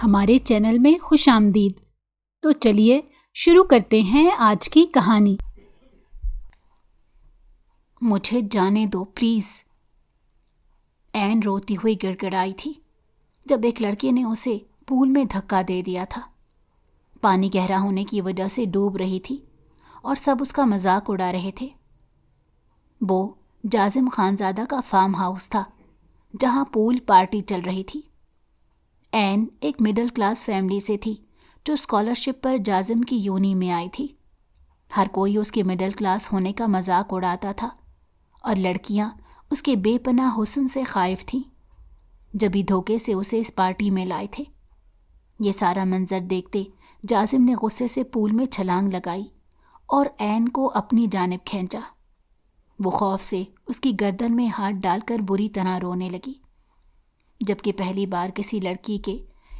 ہمارے چینل میں خوش آمدید۔ تو چلیے شروع کرتے ہیں آج کی کہانی۔ مجھے جانے دو پلیز، این روتی ہوئی گڑ گڑائی تھی جب ایک لڑکے نے اسے پول میں دھکا دے دیا تھا۔ پانی گہرا ہونے کی وجہ سے ڈوب رہی تھی اور سب اس کا مذاق اڑا رہے تھے۔ وہ جازم خانزادہ کا فارم ہاؤس تھا جہاں پول پارٹی چل رہی تھی۔ این ایک مڈل کلاس فیملی سے تھی جو اسکالرشپ پر جازم کی یونی میں آئی تھی۔ ہر کوئی اس کے مڈل کلاس ہونے کا مذاق اڑاتا تھا اور لڑکیاں اس کے بے پناہ حسن سے خائف تھیں، جبھی دھوکے سے اسے اس پارٹی میں لائے تھے۔ یہ سارا منظر دیکھتے جازم نے غصے سے پول میں چھلانگ لگائی اور این کو اپنی جانب کھینچا۔ وہ خوف سے اس کی گردن میں ہاتھ ڈال کر بری طرح رونے لگی، جبکہ پہلی بار کسی لڑکی کے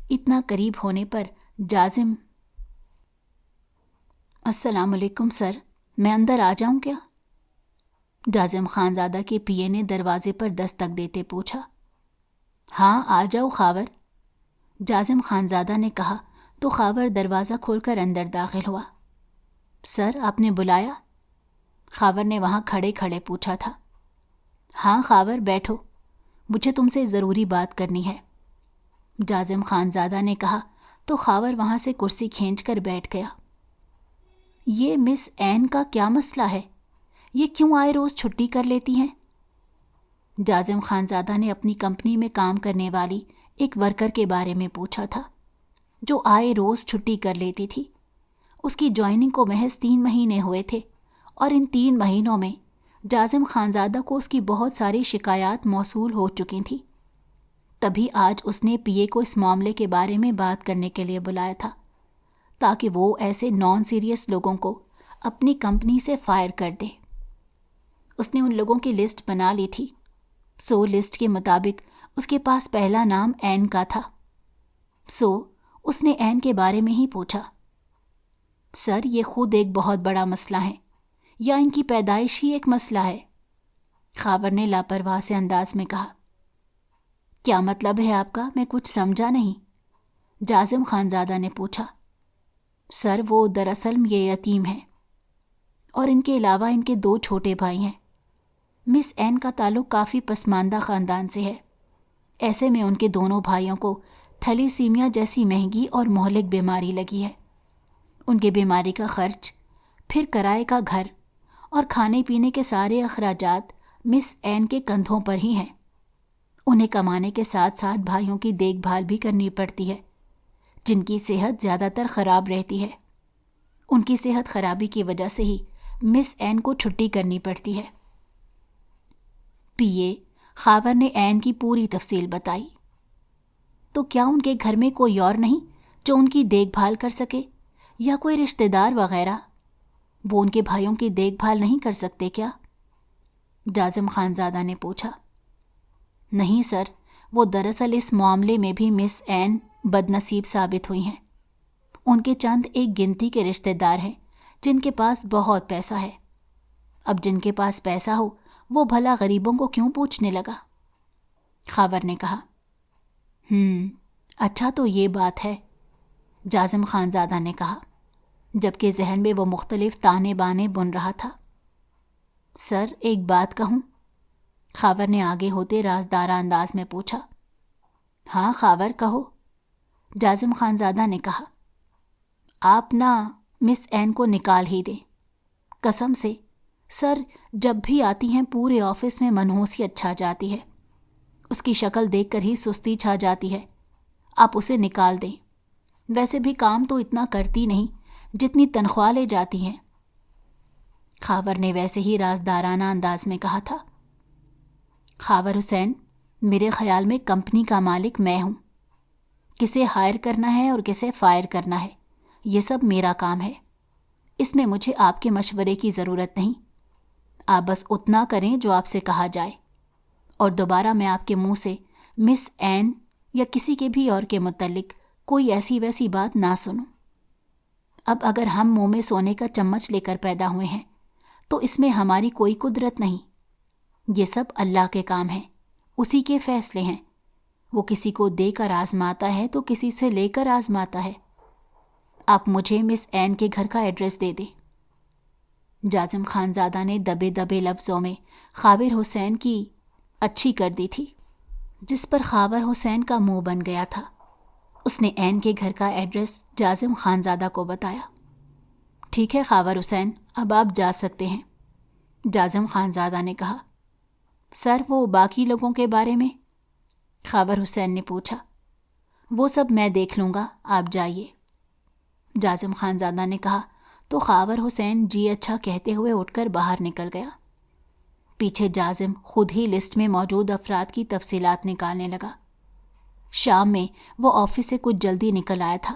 اتنا قریب ہونے پر جازم السلام علیکم سر، میں اندر آ جاؤں کیا؟ جازم خانزادہ کے پی اے نے دروازے پر دستک دیتے پوچھا۔ ہاں آ جاؤ خاور، جازم خانزادہ نے کہا تو خاور دروازہ کھول کر اندر داخل ہوا۔ سر آپ نے بلایا؟ خاور نے وہاں کھڑے کھڑے پوچھا تھا۔ ہاں خاور بیٹھو، مجھے تم سے ضروری بات کرنی ہے، جازم خانزادہ نے کہا تو خاور وہاں سے کرسی کھینچ کر بیٹھ گیا۔ یہ مس این کا کیا مسئلہ ہے؟ یہ کیوں آئے روز چھٹی کر لیتی ہیں؟ جازم خانزادہ نے اپنی کمپنی میں کام کرنے والی ایک ورکر کے بارے میں پوچھا تھا جو آئے روز چھٹی کر لیتی تھی۔ اس کی جوائننگ کو محض 3 مہینے ہوئے تھے اور ان 3 مہینوں میں جازم خانزادہ کو اس کی بہت ساری شکایات موصول ہو چکی تھیں۔ تبھی آج اس نے پی اے کو اس معاملے کے بارے میں بات کرنے کے لیے بلایا تھا تاکہ وہ ایسے نان سیریس لوگوں کو اپنی کمپنی سے فائر کر دے۔ اس نے ان لوگوں کی لسٹ بنا لی تھی، سو لسٹ کے مطابق اس کے پاس پہلا نام این کا تھا۔ سو اس نے این کے بارے میں ہی پوچھا۔ سر یہ خود ایک بہت بڑا مسئلہ ہے، یا ان کی پیدائش ہی ایک مسئلہ ہے، خاور نے لاپرواہ سے انداز میں کہا۔ کیا مطلب ہے آپ کا؟ میں کچھ سمجھا نہیں، جازم خانزادہ نے پوچھا۔ سر وہ دراصل یہ یتیم ہے اور ان کے علاوہ ان کے 2 چھوٹے بھائی ہیں۔ مس این کا تعلق کافی پسماندہ خاندان سے ہے، ایسے میں ان کے دونوں بھائیوں کو تھیلیسیمیا جیسی مہنگی اور مہلک بیماری لگی ہے۔ ان کے بیماری کا خرچ، پھر کرائے کا گھر اور کھانے پینے کے سارے اخراجات مس این کے کندھوں پر ہی ہیں۔ انہیں کمانے کے ساتھ ساتھ بھائیوں کی دیکھ بھال بھی کرنی پڑتی ہے، جن کی صحت زیادہ تر خراب رہتی ہے۔ ان کی صحت خرابی کی وجہ سے ہی مس این کو چھٹی کرنی پڑتی ہے۔ پی اے خاور نے این کی پوری تفصیل بتائی۔ تو کیا ان کے گھر میں کوئی اور نہیں جو ان کی دیکھ بھال کر سکے، یا کوئی رشتہ دار وغیرہ؟ وہ ان کے بھائیوں کی دیکھ بھال نہیں کر سکتے کیا؟ جازم خانزادہ نے پوچھا۔ نہیں سر، وہ دراصل اس معاملے میں بھی مس این بد نصیب ثابت ہوئی ہیں۔ ان کے چند ایک گنتی کے رشتہ دار ہیں جن کے پاس بہت پیسہ ہے۔ اب جن کے پاس پیسہ ہو وہ بھلا غریبوں کو کیوں پوچھنے لگا؟ خاور نے کہا۔ اچھا تو یہ بات ہے، جازم خانزادہ نے کہا، جبکہ ذہن میں وہ مختلف تانے بانے بن رہا تھا۔ سر ایک بات کہوں؟ خاور نے آگے ہوتے رازدارہ انداز میں پوچھا۔ ہاں خاور کہو، جازم خانزادہ نے کہا۔ آپ نہ مس این کو نکال ہی دیں، قسم سے سر، جب بھی آتی ہیں پورے آفس میں منحوسیت چھا جاتی ہے، اس کی شکل دیکھ کر ہی سستی چھا جاتی ہے۔ آپ اسے نکال دیں، ویسے بھی کام تو اتنا کرتی نہیں جتنی تنخواہ لے جاتی ہیں، خاور نے ویسے ہی رازدارانہ انداز میں کہا تھا۔ خاور حسین، میرے خیال میں کمپنی کا مالک میں ہوں، کسے ہائر کرنا ہے اور کسے فائر کرنا ہے یہ سب میرا کام ہے، اس میں مجھے آپ کے مشورے کی ضرورت نہیں۔ آپ بس اتنا کریں جو آپ سے کہا جائے، اور دوبارہ میں آپ کے منہ سے مس این یا کسی کے بھی اور کے متعلق کوئی ایسی ویسی بات نہ سنوں۔ اب اگر ہم منہ میں سونے کا چمچ لے کر پیدا ہوئے ہیں تو اس میں ہماری کوئی قدرت نہیں، یہ سب اللہ کے کام ہیں، اسی کے فیصلے ہیں، وہ کسی کو دے کر آزماتا ہے تو کسی سے لے کر آزماتا ہے۔ آپ مجھے مس این کے گھر کا ایڈریس دے دیں۔ جازم خانزادہ نے دبے دبے لفظوں میں خاور حسین کی اچھی کر دی تھی، جس پر خاور حسین کا منہ بن گیا تھا۔ اس نے این کے گھر کا ایڈریس جازم خانزادہ کو بتایا۔ ٹھیک ہے خاور حسین، اب آپ جا سکتے ہیں، جازم خانزادہ نے کہا۔ سر وہ باقی لوگوں کے بارے میں؟ خاور حسین نے پوچھا۔ وہ سب میں دیکھ لوں گا، آپ جائیے، جازم خانزادہ نے کہا تو خاور حسین جی اچھا کہتے ہوئے اٹھ کر باہر نکل گیا۔ پیچھے جازم خود ہی لسٹ میں موجود افراد کی تفصیلات نکالنے لگا۔ شام میں وہ آفس سے کچھ جلدی نکل آیا تھا۔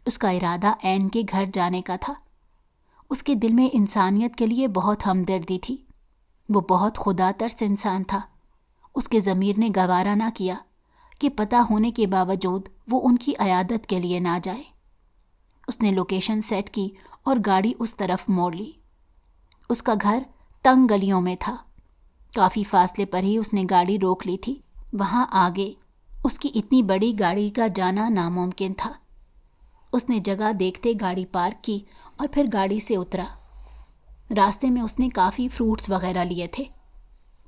اس کا ارادہ این کے گھر جانے کا تھا۔ اس کے دل میں انسانیت کے لیے بہت ہمدردی تھی۔ وہ بہت خدا ترس انسان تھا۔ اس کے ضمیر نے گوارا نہ کیا کہ پتہ ہونے کے باوجود وہ ان کی عیادت کے لیے نہ جائے۔ اس نے لوکیشن سیٹ کی اور گاڑی اس طرف موڑ لی۔ اس کا گھر تنگ گلیوں میں تھا۔ کافی فاصلے پر ہی اس نے گاڑی روک لی تھی۔ وہاں آگے اس کی اتنی بڑی گاڑی کا جانا ناممکن تھا۔ اس نے جگہ دیکھتے گاڑی پارک کی اور پھر گاڑی سے اترا۔ راستے میں اس نے کافی فروٹس وغیرہ لیے تھے۔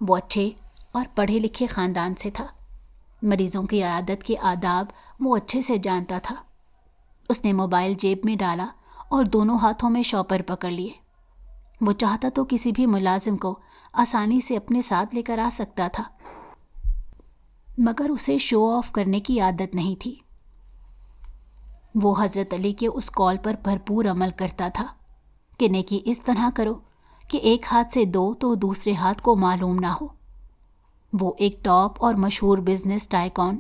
وہ اچھے اور پڑھے لکھے خاندان سے تھا۔ مریضوں کی عیادت کے آداب وہ اچھے سے جانتا تھا۔ اس نے موبائل جیب میں ڈالا اور دونوں ہاتھوں میں شاپر پکڑ لیے۔ وہ چاہتا تو کسی بھی ملازم کو آسانی سے اپنے ساتھ لے کر آ سکتا تھا، مگر اسے شو آف کرنے کی عادت نہیں تھی۔ وہ حضرت علی کے اس قول پر بھرپور عمل کرتا تھا کہ نیکی اس طرح کرو کہ ایک ہاتھ سے دو تو دوسرے ہاتھ کو معلوم نہ ہو۔ وہ ایک ٹاپ اور مشہور بزنس ٹائکون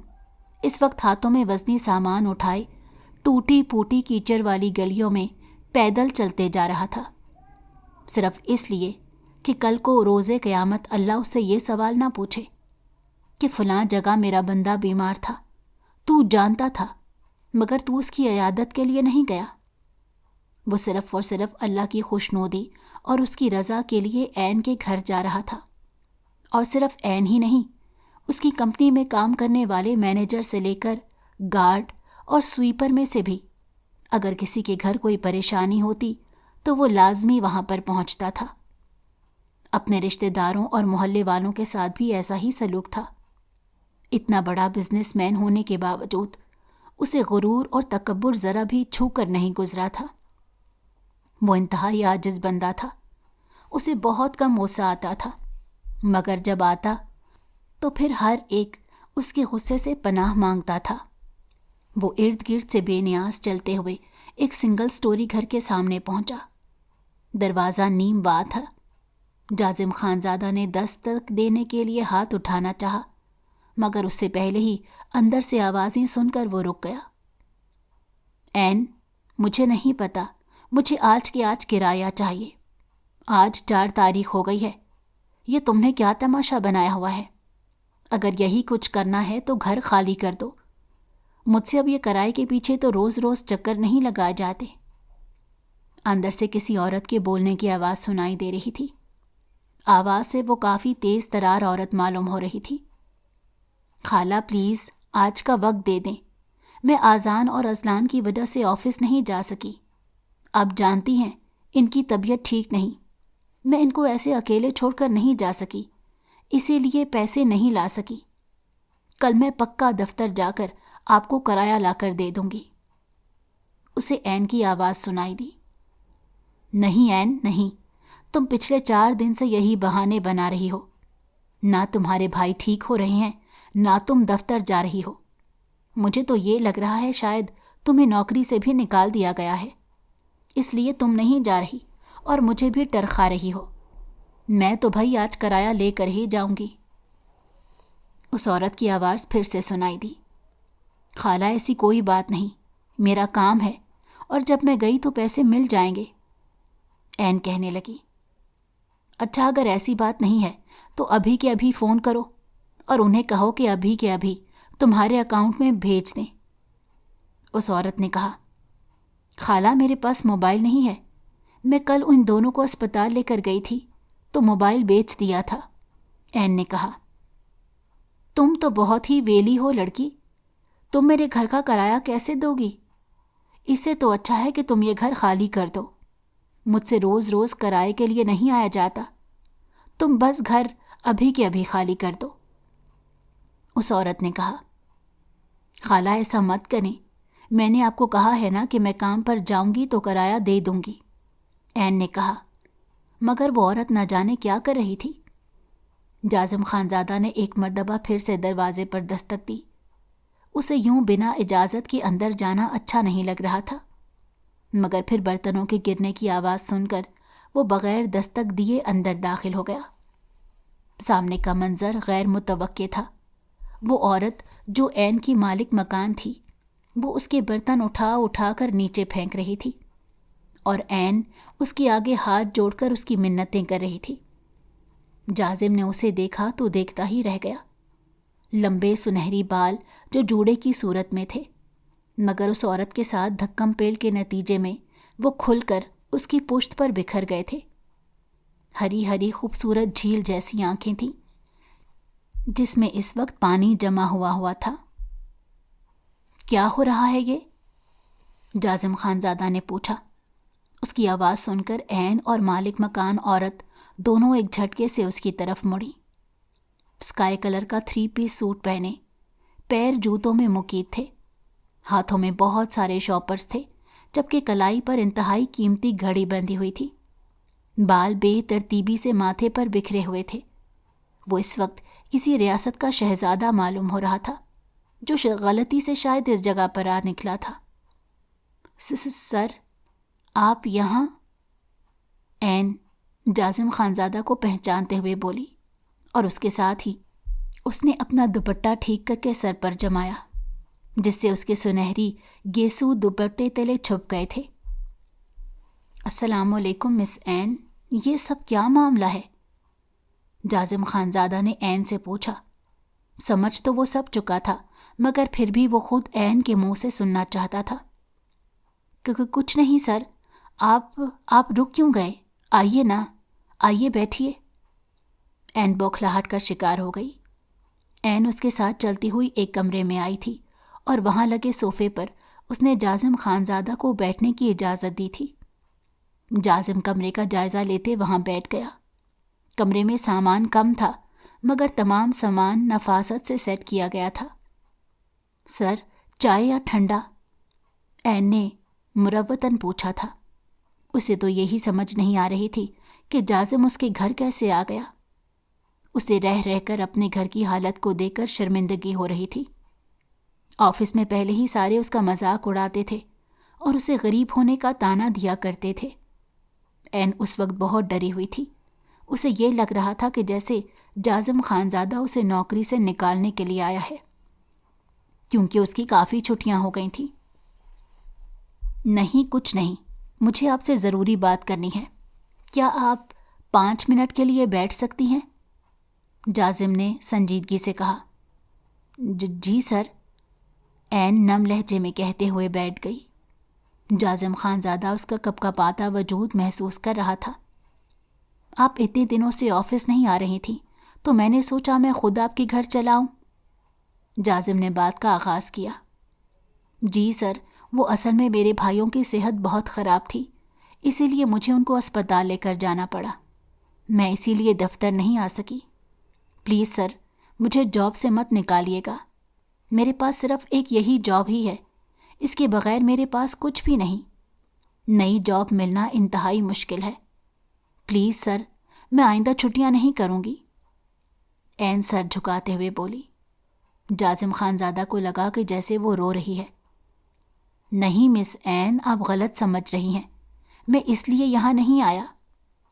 اس وقت ہاتھوں میں وزنی سامان اٹھائے ٹوٹی پوٹی کیچڑ والی گلیوں میں پیدل چلتے جا رہا تھا، صرف اس لیے کہ کل کو روز قیامت اللہ اس سے یہ سوال نہ پوچھے کہ فلاں جگہ میرا بندہ بیمار تھا، تو جانتا تھا مگر تو اس کی عیادت کے لیے نہیں گیا۔ وہ صرف اور صرف اللہ کی خوشنودی اور اس کی رضا کے لیے این کے گھر جا رہا تھا، اور صرف این ہی نہیں، اس کی کمپنی میں کام کرنے والے مینیجر سے لے کر گارڈ اور سویپر میں سے بھی اگر کسی کے گھر کوئی پریشانی ہوتی تو وہ لازمی وہاں پر پہنچتا تھا۔ اپنے رشتہ داروں اور محلے والوں کے ساتھ بھی ایسا ہی سلوک تھا۔ اتنا بڑا بزنس مین ہونے کے باوجود اسے غرور اور تکبر ذرا بھی چھو کر نہیں گزرا تھا۔ وہ انتہائی عاجز بندہ تھا۔ اسے بہت کم غصہ آتا تھا، مگر جب آتا تو پھر ہر ایک اس کے غصے سے پناہ مانگتا تھا۔ وہ ارد گرد سے بے نیاز چلتے ہوئے ایک سنگل سٹوری گھر کے سامنے پہنچا۔ دروازہ نیم وا تھا۔ جازم خانزادہ نے دستک دینے کے لیے ہاتھ اٹھانا چاہا، مگر اس سے پہلے ہی اندر سے آوازیں سن کر وہ رک گیا۔ این، مجھے نہیں پتا، مجھے آج کے آج کرایہ چاہیے۔ آج 4 تاریخ ہو گئی ہے۔ یہ تم نے کیا تماشا بنایا ہوا ہے؟ اگر یہی کچھ کرنا ہے تو گھر خالی کر دو۔ مجھ سے اب یہ کرائے کے پیچھے تو روز روز چکر نہیں لگائے جاتے۔ اندر سے کسی عورت کے بولنے کی آواز سنائی دے رہی تھی۔ آواز سے وہ کافی تیز ترار عورت معلوم ہو رہی تھی۔ خالہ پلیز آج کا وقت دے دیں، میں آذان اور اذلان کی وجہ سے آفس نہیں جا سکی۔ آپ جانتی ہیں ان کی طبیعت ٹھیک نہیں، میں ان کو ایسے اکیلے چھوڑ کر نہیں جا سکی، اسی لیے پیسے نہیں لا سکی۔ کل میں پکا دفتر جا کر آپ کو کرایہ لا کر دے دوں گی۔ اسے این کی آواز سنائی دی۔ نہیں این نہیں، تم پچھلے 4 دن سے یہی بہانے بنا رہی ہو۔ نہ تمہارے بھائی ٹھیک ہو رہے ہیں، نہ تم دفتر جا رہی ہو۔ مجھے تو یہ لگ رہا ہے شاید تمہیں نوکری سے بھی نکال دیا گیا ہے، اس لیے تم نہیں جا رہی اور مجھے بھی ٹرخا رہی ہو۔ میں تو بھائی آج کرایہ لے کر ہی جاؤں گی۔ اس عورت کی آواز پھر سے سنائی دی۔ خالہ ایسی کوئی بات نہیں، میرا کام ہے اور جب میں گئی تو پیسے مل جائیں گے، این کہنے لگی۔ اچھا اگر ایسی بات نہیں ہے تو ابھی کے ابھی فون کرو اور انہیں کہو کہ ابھی کے ابھی تمہارے اکاؤنٹ میں بھیج دیں۔ اس عورت نے کہا، خالہ میرے پاس موبائل نہیں ہے، میں کل ان دونوں کو اسپتال لے کر گئی تھی تو موبائل بیچ دیا تھا، این نے کہا۔ تم تو بہت ہی ویلی ہو لڑکی، تم میرے گھر کا کرایہ کیسے دو گی؟ اس سے تو اچھا ہے کہ تم یہ گھر خالی کر دو، مجھ سے روز روز کرائے کے لیے نہیں آیا جاتا، تم بس گھر ابھی کے ابھی خالی کر دو۔ اس عورت نے کہا، خالہ ایسا مت کریں، میں نے آپ کو کہا ہے نا کہ میں کام پر جاؤں گی تو کرایہ دے دوں گی۔ عین نے کہا، مگر وہ عورت نہ جانے کیا کر رہی تھی۔ جازم خانزادہ نے ایک مرتبہ پھر سے دروازے پر دستک دی۔ اسے یوں بنا اجازت کے اندر جانا اچھا نہیں لگ رہا تھا، مگر پھر برتنوں کے گرنے کی آواز سن کر وہ بغیر دستک دیے اندر داخل ہو گیا۔ سامنے کا منظر غیر متوقع تھا۔ وہ عورت جو عین کی مالک مکان تھی، وہ اس کے برتن اٹھا اٹھا کر نیچے پھینک رہی تھی، اور عین اس کے آگے ہاتھ جوڑ کر اس کی منتیں کر رہی تھی۔ جازم نے اسے دیکھا تو دیکھتا ہی رہ گیا۔ لمبے سنہری بال جو جوڑے کی صورت میں تھے، مگر اس عورت کے ساتھ دھکم پیل کے نتیجے میں وہ کھل کر اس کی پشت پر بکھر گئے تھے۔ ہری ہری خوبصورت جھیل جیسی آنکھیں تھیں جس میں اس وقت پانی جمع ہوا تھا۔ کیا ہو رہا ہے یہ؟ جازم خانزادہ نے پوچھا۔ اس کی آواز سن کر عین اور مالک مکان عورت دونوں ایک جھٹکے سے اس کی طرف مڑی۔ اسکائی کلر کا 3 پیس سوٹ پہنے، پیر جوتوں میں مقید تھے، ہاتھوں میں بہت سارے شاپرز تھے، جبکہ کلائی پر انتہائی قیمتی گھڑی بندھی ہوئی تھی۔ بال بے ترتیبی سے ماتھے پر بکھرے ہوئے تھے۔ وہ اس وقت کسی ریاست کا شہزادہ معلوم ہو رہا تھا، جو غلطی سے شاید اس جگہ پر آ نکلا تھا۔ سر، آپ یہاں؟ عین جازم خانزادہ کو پہچانتے ہوئے بولی، اور اس کے ساتھ ہی اس نے اپنا دوپٹہ ٹھیک کر کے سر پر جمایا، جس سے اس کے سنہری گیسو دوپٹے تلے چھپ گئے تھے۔ السلام علیکم مس عین، یہ سب کیا معاملہ ہے؟ جازم خانزادہ نے عین سے پوچھا۔ سمجھ تو وہ سب چکا تھا، مگر پھر بھی وہ خود عین کے منہ سے سننا چاہتا تھا۔ کچھ نہیں سر، آپ رک کیوں گئے؟ آئیے نا، آئیے بیٹھیے۔ عین بوکھلاہٹ کا شکار ہو گئی۔ عین اس کے ساتھ چلتی ہوئی ایک کمرے میں آئی تھی، اور وہاں لگے صوفے پر اس نے جازم خانزادہ کو بیٹھنے کی اجازت دی تھی۔ جازم کمرے کا جائزہ لیتے وہاں بیٹھ گیا۔ کمرے میں سامان کم تھا، مگر تمام سامان نفاست سے سیٹ کیا گیا تھا۔ سر، چائے یا ٹھنڈا؟ عین نے مروتاً پوچھا تھا۔ اسے تو یہی سمجھ نہیں آ رہی تھی کہ جازم اس کے گھر کیسے آ گیا۔ اسے رہ رہ کر اپنے گھر کی حالت کو دیکھ کر شرمندگی ہو رہی تھی۔ آفس میں پہلے ہی سارے اس کا مذاق اڑاتے تھے اور اسے غریب ہونے کا طعنہ دیا کرتے تھے۔ عین اس وقت بہت ڈری ہوئی تھی۔ اسے یہ لگ رہا تھا کہ جیسے جازم خانزادہ اسے نوکری سے نکالنے کے لیے آیا ہے، کیونکہ اس کی کافی چھٹیاں ہو گئی تھیں۔ نہیں، کچھ نہیں، مجھے آپ سے ضروری بات کرنی ہے۔ کیا آپ 5 منٹ کے لیے بیٹھ سکتی ہیں؟ جازم نے سنجیدگی سے کہا۔ جی سر، عین نم لہجے میں کہتے ہوئے بیٹھ گئی۔ جازم خانزادہ اس کا کپکپاتا وجود محسوس کر رہا تھا۔ آپ اتنے دنوں سے آفس نہیں آ رہی تھیں، تو میں نے سوچا میں خود آپ کے گھر چلاؤں۔ جازم نے بات کا آغاز کیا۔ جی سر، وہ اصل میں میرے بھائیوں کی صحت بہت خراب تھی، اسی لیے مجھے ان کو اسپتال لے کر جانا پڑا۔ میں اسی لیے دفتر نہیں آ سکی۔ پلیز سر، مجھے جاب سے مت نکالیے گا۔ میرے پاس صرف ایک یہی جاب ہی ہے، اس کے بغیر میرے پاس کچھ بھی نہیں۔ نئی جاب ملنا انتہائی مشکل ہے۔ پلیز سر، میں آئندہ چھٹیاں نہیں کروں گی۔ عین سر جھکاتے ہوئے بولی۔ جازم خانزادہ کو لگا کہ جیسے وہ رو رہی ہے۔ نہیں مس عین، آپ غلط سمجھ رہی ہیں، میں اس لیے یہاں نہیں آیا۔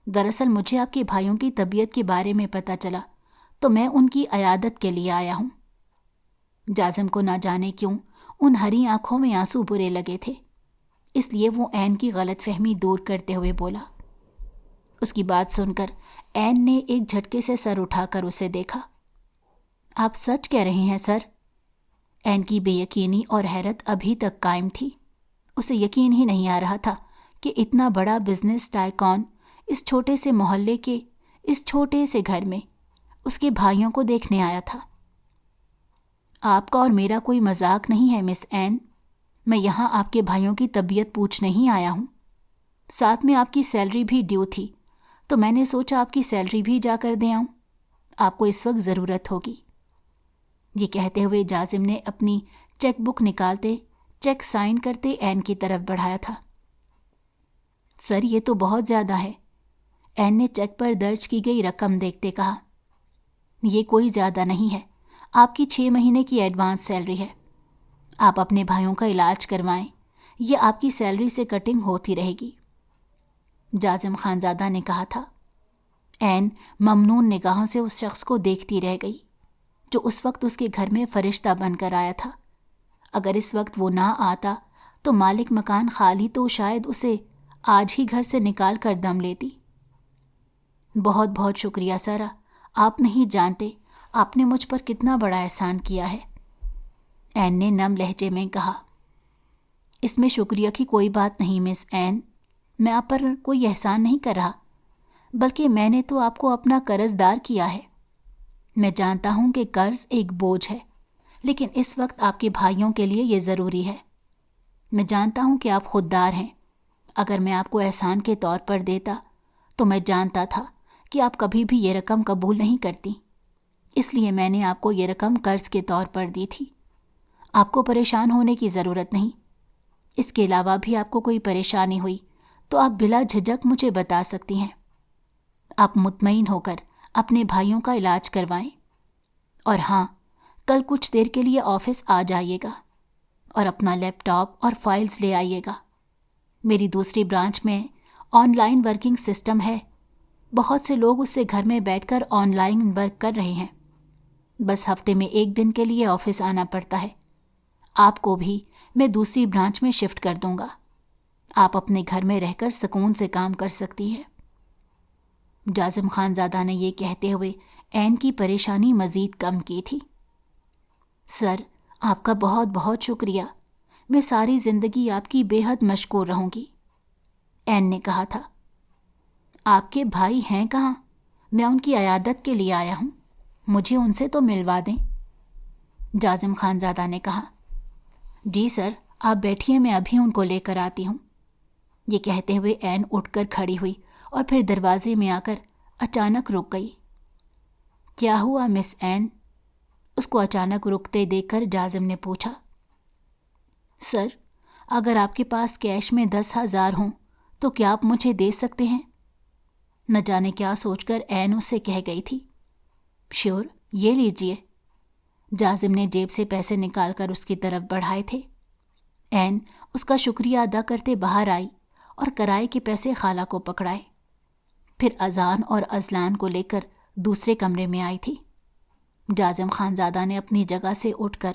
دراصل مجھے آپ کے بھائیوں کی طبیعت کے بارے میں پتہ چلا، تو میں ان کی عیادت کے لیے آیا ہوں۔ جازم کو نہ جانے کیوں ان ہری آنکھوں میں آنسو برے لگے تھے، اس لیے وہ عین کی غلط فہمی دور کرتے ہوئے بولا۔ اس کی بات سن کر عین نے ایک جھٹکے سے سر اٹھا کر اسے دیکھا۔ آپ سچ کہہ رہے ہیں سر؟ عین کی بے یقینی اور حیرت ابھی تک قائم تھی۔ اسے یقین ہی نہیں آ رہا تھا کہ اتنا بڑا بزنس ٹائکون اس چھوٹے سے محلے کے اس چھوٹے سے گھر میں اس کے بھائیوں کو دیکھنے آیا تھا۔ آپ کا اور میرا کوئی مذاق نہیں ہے مس این، میں یہاں آپ کے بھائیوں کی طبیعت پوچھ نہیں آیا ہوں۔ ساتھ میں آپ کی سیلری بھی ڈیو تھی، تو میں نے سوچا آپ کی سیلری بھی جا کر دے آؤں، آپ کو اس وقت ضرورت ہوگی۔ یہ کہتے ہوئے جازم نے اپنی چیک بک نکالتے چیک سائن کرتے این کی طرف بڑھایا تھا۔ سر یہ تو بہت زیادہ ہے، این نے چیک پر درج کی گئی رقم دیکھتے کہا۔ یہ کوئی زیادہ نہیں ہے، آپ کی 6 مہینے کی ایڈوانس سیلری ہے۔ آپ اپنے بھائیوں کا علاج کروائیں، یہ آپ کی سیلری سے کٹنگ ہوتی رہے گی، جازم خانزادہ نے کہا تھا۔ این ممنون نگاہوں سے اس شخص کو دیکھتی رہ گئی جو اس وقت اس کے گھر میں فرشتہ بن کر آیا تھا۔ اگر اس وقت وہ نہ آتا تو مالک مکان خالی تو شاید اسے آج ہی گھر سے نکال کر دم لیتی۔ بہت بہت شکریہ سر، آپ نہیں جانتے آپ نے مجھ پر کتنا بڑا احسان کیا ہے، این نے نم لہجے میں کہا۔ اس میں شکریہ کی کوئی بات نہیں مس این، میں آپ پر کوئی احسان نہیں کر رہا، بلکہ میں نے تو آپ کو اپنا قرض دار کیا ہے۔ میں جانتا ہوں کہ قرض ایک بوجھ ہے، لیکن اس وقت آپ کے بھائیوں کے لیے یہ ضروری ہے۔ میں جانتا ہوں کہ آپ خوددار ہیں، اگر میں آپ کو احسان کے طور پر دیتا تو میں جانتا تھا کہ آپ کبھی بھی یہ رقم قبول نہیں کرتی، اس لیے میں نے آپ کو یہ رقم قرض کے طور پر دی تھی۔ آپ کو پریشان ہونے کی ضرورت نہیں، اس کے علاوہ بھی آپ کو کوئی پریشانی ہوئی تو آپ بلا جھجک مجھے بتا سکتی ہیں۔ آپ مطمئن ہو کر اپنے بھائیوں کا علاج کروائیں، اور ہاں کل کچھ دیر کے لیے آفس آ جائیے گا اور اپنا لیپ ٹاپ اور فائلز لے آئیے گا۔ میری دوسری برانچ میں آن لائن ورکنگ سسٹم ہے، بہت سے لوگ اس سے گھر میں بیٹھ کر آن لائن ورک کر رہے ہیں، بس ہفتے میں 1 دن کے لیے آفس آنا پڑتا ہے۔ آپ کو بھی میں دوسری برانچ میں شفٹ کر دوں گا، آپ اپنے گھر میں رہ کر سکون سے کام کر سکتی ہیں۔ جازم خانزادہ نے یہ کہتے ہوئے این کی پریشانی مزید کم کی تھی۔ سر آپ کا بہت بہت شکریہ، میں ساری زندگی آپ کی بے حد مشکور رہوں گی، این نے کہا تھا۔ آپ کے بھائی ہیں کہاں؟ میں ان کی عیادت کے لیے آیا ہوں، مجھے ان سے تو ملوا دیں، جازم خانزادہ نے کہا۔ جی سر آپ بیٹھیے، میں ابھی ان کو لے کر آتی ہوں۔ یہ کہتے ہوئے این اٹھ کر کھڑی ہوئی اور پھر دروازے میں آ کر اچانک رک گئی۔ کیا ہوا مس این؟ اس کو اچانک رکتے دیکھ کر جازم نے پوچھا۔ سر اگر آپ کے پاس کیش میں 10,000 ہوں تو کیا آپ مجھے دے سکتے ہیں؟ نہ جانے کیا سوچ کر این اس سے کہہ گئی تھی۔ شیور، یہ لیجئے۔ جازم نے جیب سے پیسے نکال کر اس کی طرف بڑھائے تھے۔ این اس کا شکریہ ادا کرتے باہر آئی اور کرائے کے پیسے خالہ کو پکڑائے، پھر اذان اور اذلان کو لے کر دوسرے کمرے میں آئی تھی۔ جازم خانزادہ نے اپنی جگہ سے اٹھ کر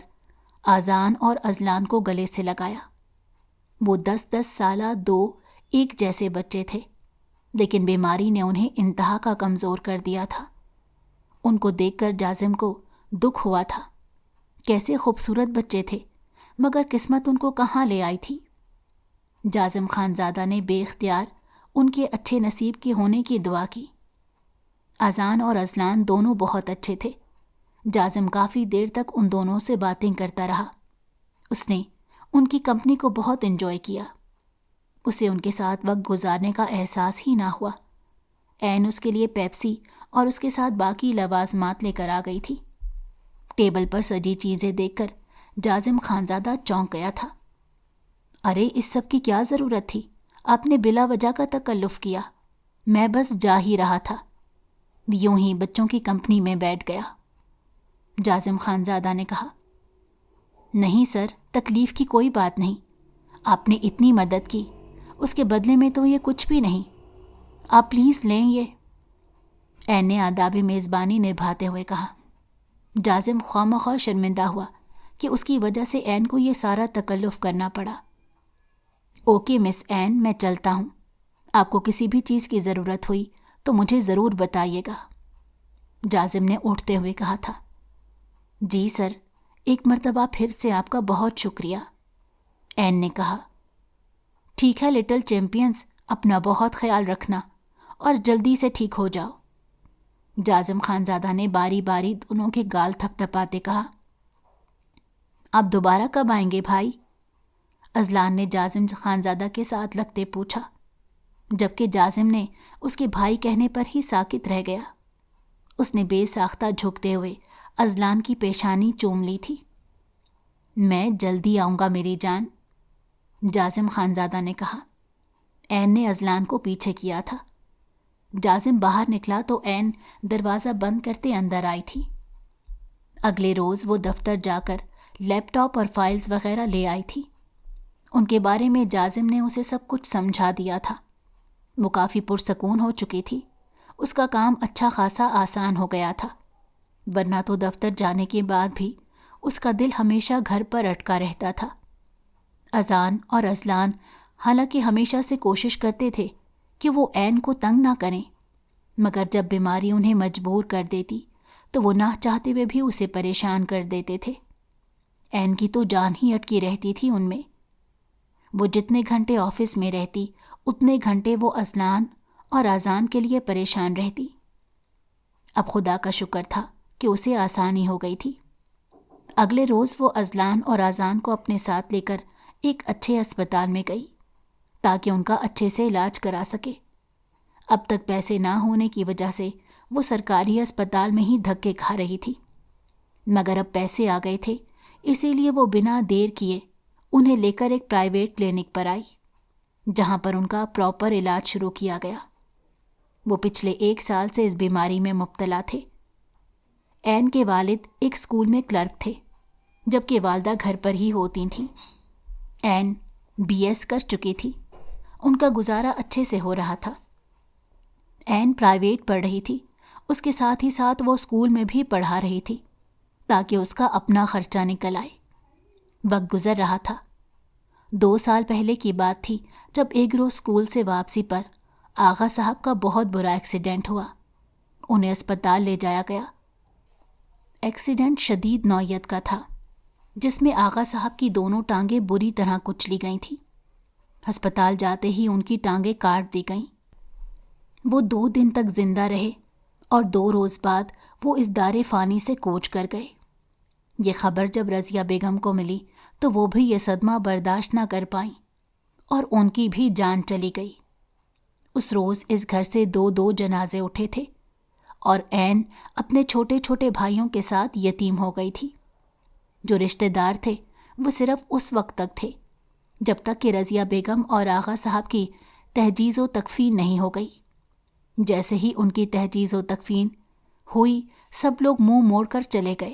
اذان اور اذلان کو گلے سے لگایا۔ وہ 10 سالہ 2 ایک جیسے بچے تھے، لیکن بیماری نے انہیں انتہا کا کمزور کر دیا تھا۔ ان کو دیکھ کر جازم کو دکھ ہوا تھا۔ کیسے خوبصورت بچے تھے، مگر قسمت ان کو کہاں لے آئی تھی۔ جازم خانزادہ نے بے اختیار ان کے اچھے نصیب کے ہونے کی دعا کی۔ اذان اور اذلان دونوں بہت اچھے تھے۔ جازم کافی دیر تک ان دونوں سے باتیں کرتا رہا۔ اس نے ان کی کمپنی کو بہت انجوائے کیا۔ اسے ان کے ساتھ وقت گزارنے کا احساس ہی نہ ہوا۔ این اس کے لیے پیپسی اور اس کے ساتھ باقی لوازمات لے کر آ گئی تھی۔ ٹیبل پر سجی چیزیں دیکھ کر جازم خانزادہ چونک گیا تھا۔ ارے اس سب کی کیا ضرورت تھی؟ آپ نے بلا وجہ کا تکلف کیا، میں بس جا ہی رہا تھا، یوں ہی بچوں کی کمپنی میں بیٹھ گیا، جازم خانزادہ نے کہا۔ نہیں سر، تکلیف کی کوئی بات نہیں، آپ نے اتنی مدد کی، اس کے بدلے میں تو یہ کچھ بھی نہیں، آپ پلیز لیں یہ، این نے آداب میزبانی نبھاتے ہوئے کہا۔ جازم خواہ شرمندہ ہوا کہ اس کی وجہ سے این کو یہ سارا تکلف کرنا پڑا۔ اوکے مس این، میں چلتا ہوں، آپ کو کسی بھی چیز کی ضرورت ہوئی تو مجھے ضرور بتائیے گا، جازم نے اٹھتے ہوئے کہا تھا۔ جی سر، ایک مرتبہ پھر سے آپ کا بہت شکریہ، این نے کہا۔ ٹھیک ہے لٹل چیمپئنز، اپنا بہت خیال رکھنا اور جلدی سے ٹھیک ہو جاؤ، جازم خانزادہ نے باری باری دونوں کے گال تھپ تھپاتے کہا۔ آپ دوبارہ کب آئیں گے بھائی؟ ازلان نے جازم خانزادہ کے ساتھ لگتے پوچھا، جبکہ جازم نے اس کے بھائی کہنے پر ہی ساکت رہ گیا۔ اس نے بے ساختہ جھکتے ہوئے ازلان کی پیشانی چوم لی تھی۔ میں جلدی آؤں گا میری جان، جازم خانزادہ نے کہا۔ عین نے ازلان کو پیچھے کیا تھا۔ جازم باہر نکلا تو عین دروازہ بند کرتے اندر آئی تھی۔ اگلے روز وہ دفتر جا کر لیپ ٹاپ اور فائلز وغیرہ لے آئی تھی۔ ان کے بارے میں جازم نے اسے سب کچھ سمجھا دیا تھا۔ وہ کافی پرسکون ہو چکی تھی۔ اس کا کام اچھا خاصا آسان ہو گیا تھا، ورنہ تو دفتر جانے کے بعد بھی اس کا دل ہمیشہ گھر پر اٹکا رہتا تھا۔ اذان اور ازلان حالانکہ ہمیشہ سے کوشش کرتے تھے کہ وہ عین کو تنگ نہ کریں، مگر جب بیماری انہیں مجبور کر دیتی تو وہ نہ چاہتے ہوئے بھی اسے پریشان کر دیتے تھے۔ عین کی تو جان ہی اٹکی رہتی تھی ان میں۔ وہ جتنے گھنٹے آفس میں رہتی اتنے گھنٹے وہ ازلان اور اذان کے لیے پریشان رہتی۔ اب خدا کا شکر تھا کہ اسے آسانی ہو گئی تھی۔ اگلے روز وہ ازلان اور اذان کو اپنے ساتھ لے کر ایک اچھے اسپتال میں گئی تاکہ ان کا اچھے سے علاج کرا سکے۔ اب تک پیسے نہ ہونے کی وجہ سے وہ سرکاری اسپتال میں ہی دھکے کھا رہی تھی، مگر اب پیسے آ گئے تھے، اسی لیے وہ بنا دیر کیے انہیں لے کر ایک پرائیویٹ کلینک پر آئی، جہاں پر ان کا پراپر علاج شروع کیا گیا۔ وہ پچھلے 1 سال سے اس بیماری میں مبتلا تھے۔ عین کے والد ایک اسکول میں کلرک تھے، جبکہ والدہ گھر پر ہی ہوتی تھیں۔ عین BS کر چکی تھی، ان کا گزارا اچھے سے ہو رہا تھا۔ عین پرائیویٹ پڑھ رہی تھی، اس کے ساتھ ہی ساتھ وہ اسکول میں بھی پڑھا رہی تھی تاکہ اس کا اپنا خرچہ نکل آئے۔ وقت گزر رہا تھا۔ 2 سال پہلے کی بات تھی جب ایک روز اسکول سے واپسی پر آغا صاحب کا بہت برا ایکسیڈنٹ ہوا۔ انہیں اسپتال لے جایا گیا۔ ایکسیڈنٹ شدید نوعیت کا تھا، جس میں آغا صاحب کی دونوں ٹانگیں بری طرح کچلی گئی تھیں۔ ہسپتال جاتے ہی ان کی ٹانگیں کاٹ دی گئیں۔ وہ 2 دن تک زندہ رہے اور 2 روز بعد وہ اس دار فانی سے کوچ کر گئے۔ یہ خبر جب رضیہ بیگم کو ملی تو وہ بھی یہ صدمہ برداشت نہ کر پائیں اور ان کی بھی جان چلی گئی۔ اس روز اس گھر سے 2 جنازے اٹھے تھے اور عین اپنے چھوٹے چھوٹے بھائیوں کے ساتھ یتیم ہو گئی تھی۔ جو رشتہ دار تھے وہ صرف اس وقت تک تھے جب تک کہ رضیہ بیگم اور آغا صاحب کی تہجیز و تکفین نہیں ہو گئی۔ جیسے ہی ان کی تہجیز و تکفین ہوئی، سب لوگ منہ موڑ کر چلے گئے۔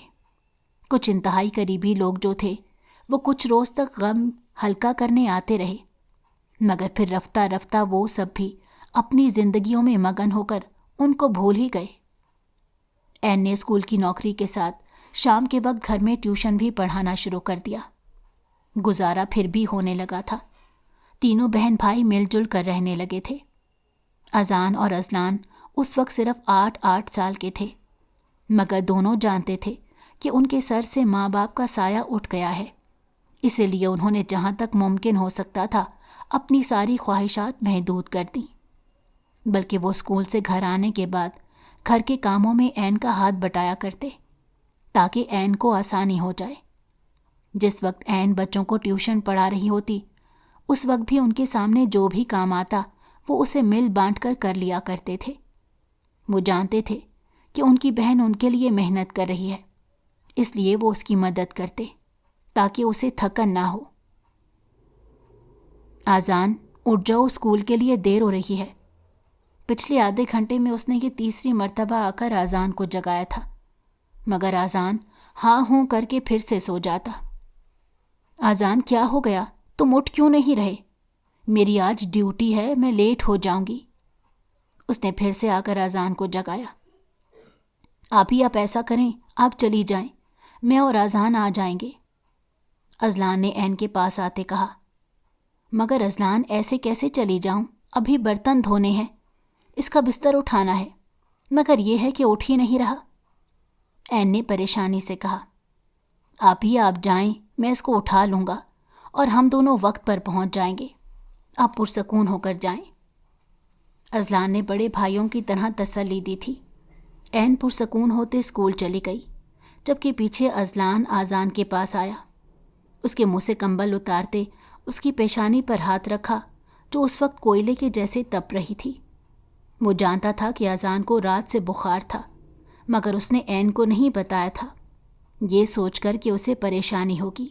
کچھ انتہائی قریبی لوگ جو تھے وہ کچھ روز تک غم ہلکا کرنے آتے رہے، مگر پھر رفتہ رفتہ وہ سب بھی اپنی زندگیوں میں مگن ہو کر ان کو بھول ہی گئے۔ عین نے اسکول کی نوکری کے ساتھ شام کے وقت گھر میں ٹیوشن بھی پڑھانا شروع کر دیا۔ گزارا پھر بھی ہونے لگا تھا۔ تینوں بہن بھائی مل جل کر رہنے لگے تھے۔ اذان اور ازلان اس وقت صرف 8 سال کے تھے، مگر دونوں جانتے تھے کہ ان کے سر سے ماں باپ کا سایہ اٹھ گیا ہے، اسی لیے انہوں نے جہاں تک ممکن ہو سکتا تھا اپنی ساری خواہشات محدود کر دیں۔ بلکہ وہ اسکول سے گھر آنے کے بعد گھر کے کاموں میں عین کا ہاتھ بٹایا کرتے تاکہ عین کو آسانی ہو جائے۔ جس وقت عین بچوں کو ٹیوشن پڑھا رہی ہوتی، اس وقت بھی ان کے سامنے جو بھی کام آتا وہ اسے مل بانٹ کر لیا کرتے تھے۔ وہ جانتے تھے کہ ان کی بہن ان کے لیے محنت کر رہی ہے، اس لیے وہ اس کی مدد کرتے تاکہ اسے تھکن نہ ہو۔ اذان، اٹھ جاؤ، اسکول کے لیے دیر ہو رہی ہے۔ پچھلے آدھے گھنٹے میں اس نے یہ 3ری مرتبہ آ کر اذان کو جگایا تھا، مگر اذان ہاں ہوں کر کے پھر سے سو جاتا۔ اذان، کیا ہو گیا؟ تم اٹھ کیوں نہیں رہے؟ میری آج ڈیوٹی ہے، میں لیٹ ہو جاؤں گی۔ اس نے پھر سے آ کر اذان کو جگایا۔ آپ ایسا کریں، آپ چلی جائیں، میں اور اذان آ جائیں گے، ازلان نے عین کے پاس آتے کہا۔ مگر ازلان، ایسے کیسے چلی جاؤں؟ ابھی برتن دھونے ہیں، اس کا بستر اٹھانا ہے، مگر یہ ہے کہ اٹھ ہی نہیں رہا، عین نے پریشانی سے کہا۔ آپ جائیں، میں اس کو اٹھا لوں گا اور ہم دونوں وقت پر پہنچ جائیں گے، آپ پرسکون ہو کر جائیں۔ ازلان نے بڑے بھائیوں کی طرح تسلی دی تھی۔ عین پرسکون ہوتے اسکول چلی گئی، جبکہ پیچھے ازلان اذان کے پاس آیا اس کے منہ سے کمبل اتارتے اس کی پیشانی پر ہاتھ رکھا جو اس وقت کوئلے کے جیسے تپ رہی تھی۔ وہ جانتا تھا کہ اذان کو رات سے بخار تھا، مگر اس نے عین کو نہیں بتایا تھا، یہ سوچ کر کہ اسے پریشانی ہوگی۔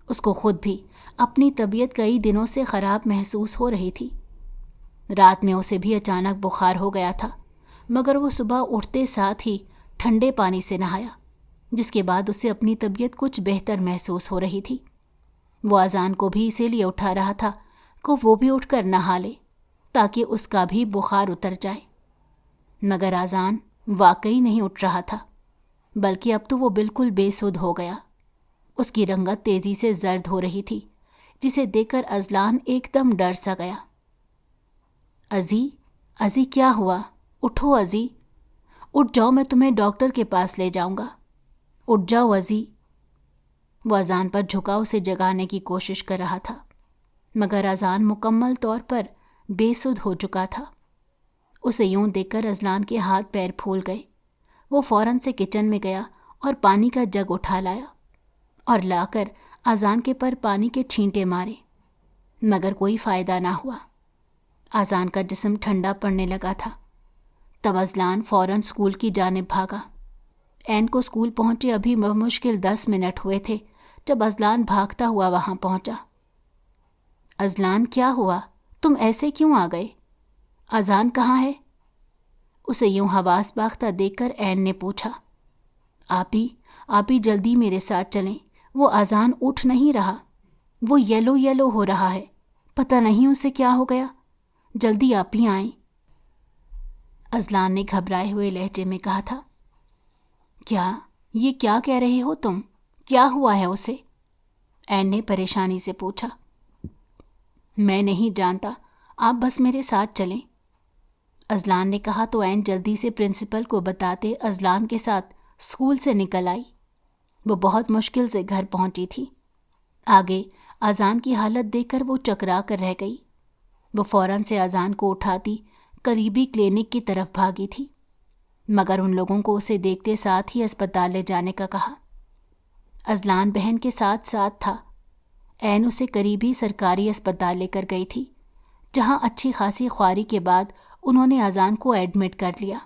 اس کو خود بھی اپنی طبیعت کئی دنوں سے خراب محسوس ہو رہی تھی۔ رات میں اسے بھی اچانک بخار ہو گیا تھا، مگر وہ صبح اٹھتے ساتھ ہی ٹھنڈے پانی سے نہایا، جس کے بعد اسے اپنی طبیعت کچھ بہتر محسوس ہو رہی تھی۔ وہ اذان کو بھی اسی لیے اٹھا رہا تھا کہ وہ بھی اٹھ کر نہا لے تاکہ اس کا بھی بخار اتر جائے، مگر اذان واقعی نہیں اٹھ رہا تھا، بلکہ اب تو وہ بالکل بے سدھ ہو گیا۔ اس کی رنگت تیزی سے زرد ہو رہی تھی، جسے دیکھ کر اذلان ایک دم ڈر سا گیا۔ ازی کیا ہوا؟ اٹھو ازی، اٹھ جاؤ، میں تمہیں ڈاکٹر کے پاس لے جاؤں گا، اٹھ جاؤ ازی۔ وہ اذان پر جھکا اسے جگانے کی کوشش کر رہا تھا، مگر اذان مکمل طور پر بے سدھ ہو چکا تھا۔ اسے یوں دیکھ کر اذلان کے ہاتھ پیر پھول گئے۔ وہ فوراً سے کچن میں گیا اور پانی کا جگ اٹھا لایا اور لا کر اذان کے پر پانی کے چھینٹے مارے، مگر کوئی فائدہ نہ ہوا۔ اذان کا جسم ٹھنڈا پڑنے لگا تھا۔ تب اذلان فوراً اسکول کی جانب بھاگا۔ عین کو اسکول پہنچے ابھی بمشکل 10 منٹ ہوئے تھے جب اذلان بھاگتا ہوا وہاں پہنچا۔ اذلان، کیا ہوا؟ تم ایسے کیوں آ گئے؟ اذان کہاں ہے؟ اسے یوں حواس باختہ دیکھ کر عین نے پوچھا۔ آپ ہی جلدی میرے ساتھ چلیں، وہ اذان اٹھ نہیں رہا، وہ یلو ہو رہا ہے، پتہ نہیں اسے کیا ہو گیا، جلدی آپ ہی آئیں۔ اذلان نے گھبرائے ہوئے لہجے میں کہا تھا۔ یہ کیا کہہ رہے ہو تم؟ کیا ہوا ہے اسے؟ عین نے پریشانی سے پوچھا۔ میں نہیں جانتا، آپ بس میرے ساتھ چلیں، اذلان نے کہا تو عین جلدی سے پرنسپل کو بتاتے اذلان کے ساتھ اسکول سے نکل آئی۔ وہ بہت مشکل سے گھر پہنچی تھی۔ آگے اذان کی حالت دیکھ کر وہ چکرا کر رہ گئی۔ وہ فوراً سے اذان کو اٹھاتی قریبی کلینک کی طرف بھاگی تھی، مگر ان لوگوں کو اسے دیکھتے ساتھ ہی اسپتال لے جانے کا کہا۔ اذلان بہن کے ساتھ تھا۔ عین اسے قریبی سرکاری اسپتال لے کر گئی تھی، جہاں اچھی خاصی خواری کے بعد انہوں نے اذان کو ایڈمٹ کر لیا۔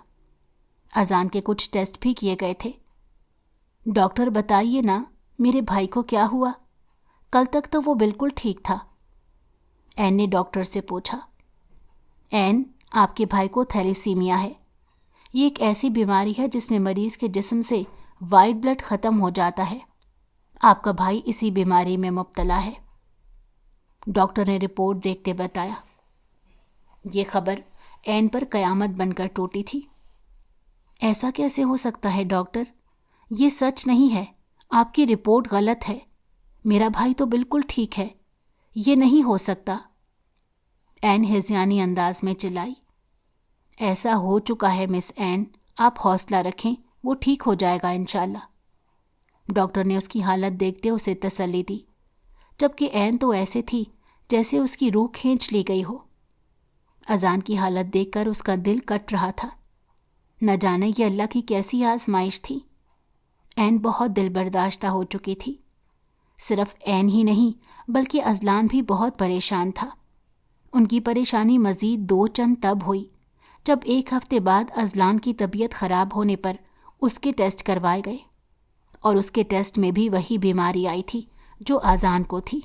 اذان کے کچھ ٹیسٹ بھی کیے گئے تھے۔ ڈاکٹر بتائیے نا، میرے بھائی کو کیا ہوا؟ کل تک تو وہ بالکل ٹھیک تھا، عین نے ڈاکٹر سے پوچھا۔ عین، آپ کے بھائی کو تھیلیسیمیا ہے۔ یہ ایک ایسی بیماری ہے جس میں مریض کے جسم سے وائٹ بلڈ ختم ہو جاتا ہے۔ آپ کا بھائی اسی بیماری میں مبتلا ہے، ڈاکٹر نے رپورٹ دیکھتے بتایا۔ یہ خبر عین پر قیامت بن کر ٹوٹی تھی۔ ایسا کیسے ہو سکتا ہے ڈاکٹر؟ یہ سچ نہیں ہے، آپ کی رپورٹ غلط ہے، میرا بھائی تو بالکل ٹھیک ہے، یہ نہیں ہو سکتا، عین ہذیانی انداز میں چلائی۔ ایسا ہو چکا ہے مس عین، آپ حوصلہ رکھیں، وہ ٹھیک ہو جائے گا انشاءاللہ۔ ڈاکٹر نے اس کی حالت دیکھتے اسے تسلی دی، جبکہ عین تو ایسے تھی جیسے اس کی روح کھینچ لی گئی ہو۔ اذان کی حالت دیکھ کر اس کا دل کٹ رہا تھا، نہ جانے یہ اللہ کی کیسی آزمائش تھی۔ عین بہت دل برداشتہ ہو چکی تھی۔ صرف عین ہی نہیں بلکہ اذلان بھی بہت پریشان تھا۔ ان کی پریشانی مزید 2 چند تب ہوئی جب 1 ہفتے بعد اذلان کی طبیعت خراب ہونے پر اس کے ٹیسٹ کروائے گئے، اور اس کے ٹیسٹ میں بھی وہی بیماری آئی تھی جو اذان کو تھی۔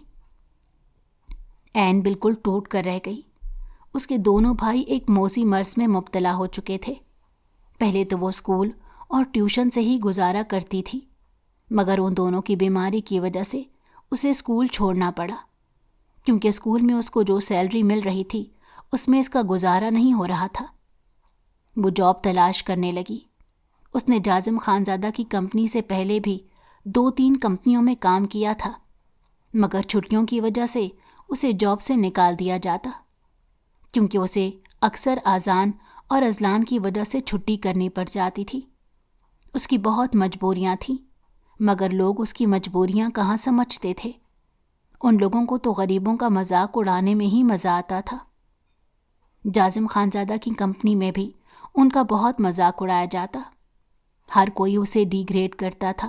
عین بالکل ٹوٹ کر رہ گئی۔ اس کے دونوں بھائی ایک موذی مرض میں مبتلا ہو چکے تھے۔ پہلے تو وہ اسکول اور ٹیوشن سے ہی گزارا کرتی تھی، مگر ان دونوں کی بیماری کی وجہ سے اسے اسکول چھوڑنا پڑا، کیونکہ اسکول میں اس کو جو سیلری مل رہی تھی اس میں اس کا گزارا نہیں ہو رہا تھا۔ وہ جاب تلاش کرنے لگی۔ اس نے جازم خانزادہ کی کمپنی سے پہلے بھی 2-3 کمپنیوں میں کام کیا تھا، مگر چھٹیوں کی وجہ سے اسے جاب سے نکال دیا جاتا، کیونکہ اسے اکثر اذان اور اذلان کی وجہ سے چھٹی کرنی پڑ جاتی تھی۔ اس کی بہت مجبوریاں تھیں، مگر لوگ اس کی مجبوریاں کہاں سمجھتے تھے۔ ان لوگوں کو تو غریبوں کا مذاق اڑانے میں ہی مزہ آتا تھا۔ جازم خانزادہ کی کمپنی میں بھی ان کا بہت مذاق اڑایا جاتا۔ ہر کوئی اسے ڈی گریڈ کرتا تھا۔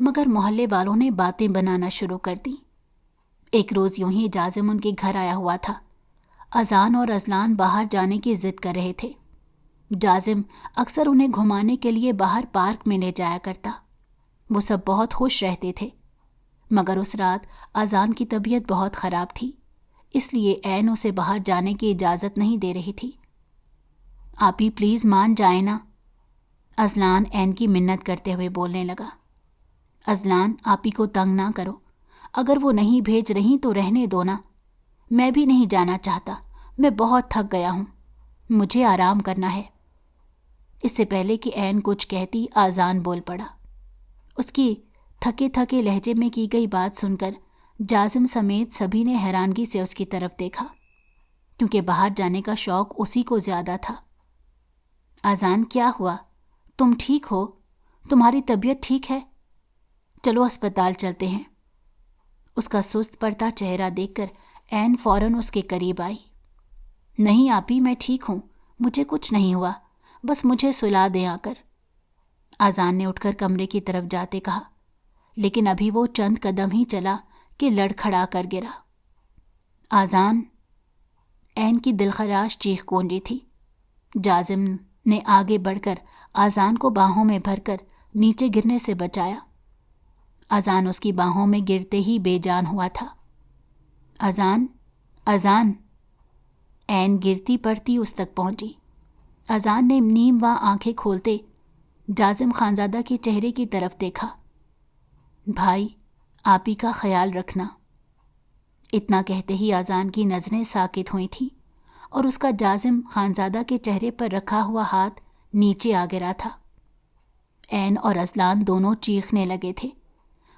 مگر محلے والوں نے باتیں بنانا شروع کر دیں۔ ایک روز یوں ہی جازم ان کے گھر آیا ہوا تھا۔ اذان اور اذلان باہر جانے کی ضد کر رہے تھے۔ جازم اکثر انہیں گھمانے کے لیے باہر پارک میں لے جایا کرتا۔ وہ سب بہت خوش رہتے تھے، مگر اس رات اذان کی طبیعت بہت خراب تھی، اس لیے عین اسے باہر جانے کی اجازت نہیں دے رہی تھی۔ آپ ہی پلیز مان جائیں نا، اذلان عین کی منت کرتے ہوئے بولنے لگا۔ اذلان، آپ ہی کو تنگ نہ کرو، اگر وہ نہیں بھیج رہی تو رہنے دو نا، میں بھی نہیں جانا چاہتا، میں بہت تھک گیا ہوں، مجھے آرام کرنا ہے۔ اس سے پہلے کہ عین کچھ کہتی اذان بول پڑا۔ اس کی تھکے تھکے لہجے میں کی گئی بات سن کر جازم سمیت سبھی نے حیرانگی سے اس کی طرف دیکھا، کیونکہ باہر جانے کا شوق اسی کو زیادہ تھا۔ اذان، کیا ہوا؟ تم ٹھیک ہو؟ تمہاری طبیعت ٹھیک ہے؟ چلو اسپتال چلتے ہیں۔ اس کا سست پڑتا چہرہ دیکھ کر عین فوراً اس کے قریب آئی۔ نہیں آپی، میں ٹھیک ہوں، مجھے کچھ نہیں ہوا، بس مجھے سلا دیں آ کر۔ اذان نے اٹھ کر کمرے کی طرف جاتے کہا، لیکن ابھی وہ چند قدم ہی چلا کہ لڑکھڑا کر گرا۔ اذان! عین کی دلخراش چیخ گونجی تھی۔ جازم نے آگے بڑھ کر اذان کو باہوں میں بھر کر نیچے گرنے سے بچایا۔ اذان اس کی باہوں میں گرتے ہی بے جان ہوا تھا۔ اذان! اذان! عین گرتی پڑتی اس تک پہنچی۔ اذان نے نیم واں آنکھیں کھولتے جازم خانزادہ کے چہرے کی طرف دیکھا۔ بھائی، آپ ہی کا خیال رکھنا۔ اتنا کہتے ہی اذان کی نظریں ساکت ہوئی تھیں اور اس کا جازم خانزادہ کے چہرے پر رکھا ہوا ہاتھ نیچے آ گرا تھا۔ عین اور اذلان دونوں چیخنے لگے تھے۔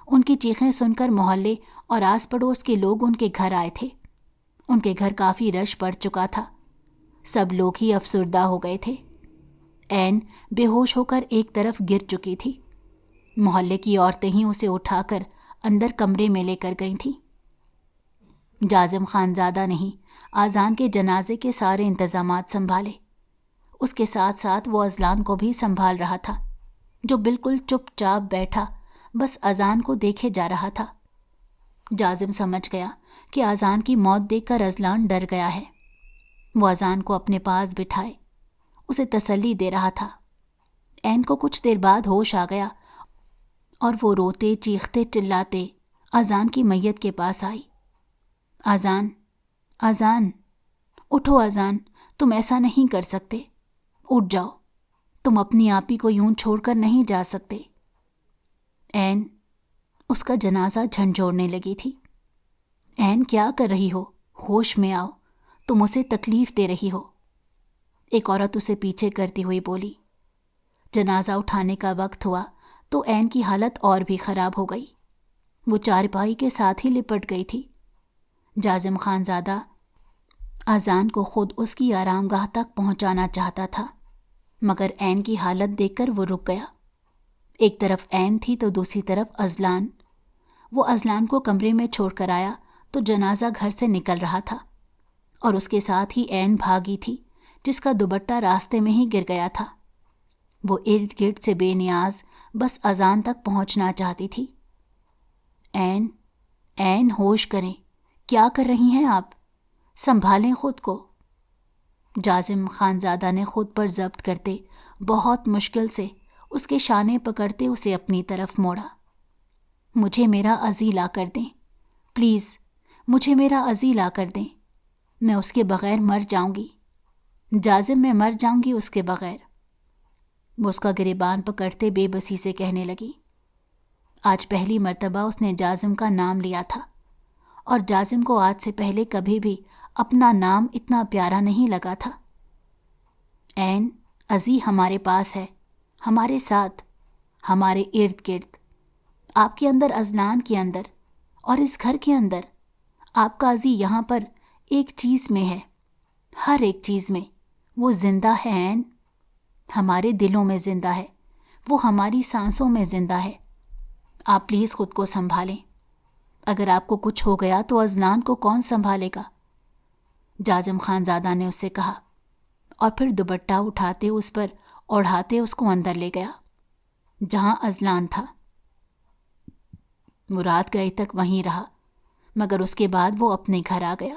ان کی چیخیں سن کر محلے اور آس پڑوس کے لوگ ان کے گھر آئے تھے۔ ان کے گھر کافی رش پڑ چکا تھا، سب لوگ ہی افسردہ ہو گئے تھے۔ عین بے ہوش ہو کر ایک طرف گر چکی تھی۔ محلے کی عورتیں ہی اسے اٹھا کر اندر کمرے میں لے کر گئی تھیں۔ جازم خانزادہ نے ہی اذان کے جنازے کے سارے انتظامات سنبھالے۔ اس کے ساتھ ساتھ وہ اذلان کو بھی سنبھال رہا تھا، جو بالکل چپ چاپ بیٹھا بس اذان کو دیکھے جا رہا تھا۔ جازم سمجھ گیا کہ اذان کی موت دیکھ کر اذلان ڈر گیا ہے۔ وہ اذان کو اپنے پاس بٹھائے اسے تسلی دے رہا تھا۔ عین کو کچھ دیر بعد ہوش آ گیا اور وہ روتے چیختے چلاتے اذان کی میت کے پاس آئی۔ اذان! اذان! اٹھو اذان، تم ایسا نہیں کر سکتے، اٹھ جاؤ، تم اپنی آپی کو یوں چھوڑ کر نہیں جا سکتے۔ عین! اس کا جنازہ جھنجھوڑنے لگی تھی۔ عین، کیا کر رہی ہو؟ ہوش میں آؤ، تم اسے تکلیف دے رہی ہو۔ ایک عورت اسے پیچھے کرتی ہوئی بولی۔ جنازہ اٹھانے کا وقت ہوا تو عین کی حالت اور بھی خراب ہو گئی۔ وہ چارپائی کے ساتھ ہی لپٹ گئی تھی۔ جازم خانزادہ اذان کو خود اس کی آرام گاہ تک پہنچانا چاہتا تھا، مگر عین کی حالت دیکھ کر وہ رک گیا۔ ایک طرف عین تھی تو دوسری طرف اذلان۔ وہ اذلان کو کمرے میں چھوڑ کر آیا تو جنازہ گھر سے نکل رہا تھا، اور اس کے ساتھ ہی عین بھاگی تھی، جس کا دوپٹہ راستے میں ہی گر گیا تھا۔ وہ ارد گرد سے بے نیاز بس اذان تک پہنچنا چاہتی تھی۔ عین! عین، ہوش کریں، کیا کر رہی ہیں آپ؟ سنبھالیں خود کو۔ جازم خانزادہ نے خود پر ضبط کرتے بہت مشکل سے اس کے شانے پکڑتے اسے اپنی طرف موڑا۔ مجھے میرا عزی لا کر دیں، پلیز مجھے میرا عزی لا کر دیں، میں اس کے بغیر مر جاؤں گی، جازم میں مر جاؤں گی اس کے بغیر۔ وہ اس کا گریبان پکڑتے بے بسی سے کہنے لگی۔ آج پہلی مرتبہ اس نے جازم کا نام لیا تھا، اور جازم کو آج سے پہلے کبھی بھی اپنا نام اتنا پیارا نہیں لگا تھا۔ عین، عزی ہمارے پاس ہے، ہمارے ساتھ، ہمارے ارد گرد، آپ کے اندر، اذلان کے اندر، اور اس گھر کے اندر۔ آپ کا عزی یہاں پر ایک چیز میں ہے، ہر ایک چیز میں وہ زندہ ہے۔ عین، ہمارے دلوں میں زندہ ہے، وہ ہماری سانسوں میں زندہ ہے۔ آپ پلیز خود کو سنبھالیں، اگر آپ کو کچھ ہو گیا تو اذلان کو کون سنبھالے گا؟ جازم خانزادہ نے اس سے کہا، اور پھر دوپٹہ اٹھاتے اس پر اوڑھاتے اس کو اندر لے گیا، جہاں اذلان تھا۔ وہ رات گئے تک وہیں رہا، مگر اس کے بعد وہ اپنے گھر آ گیا۔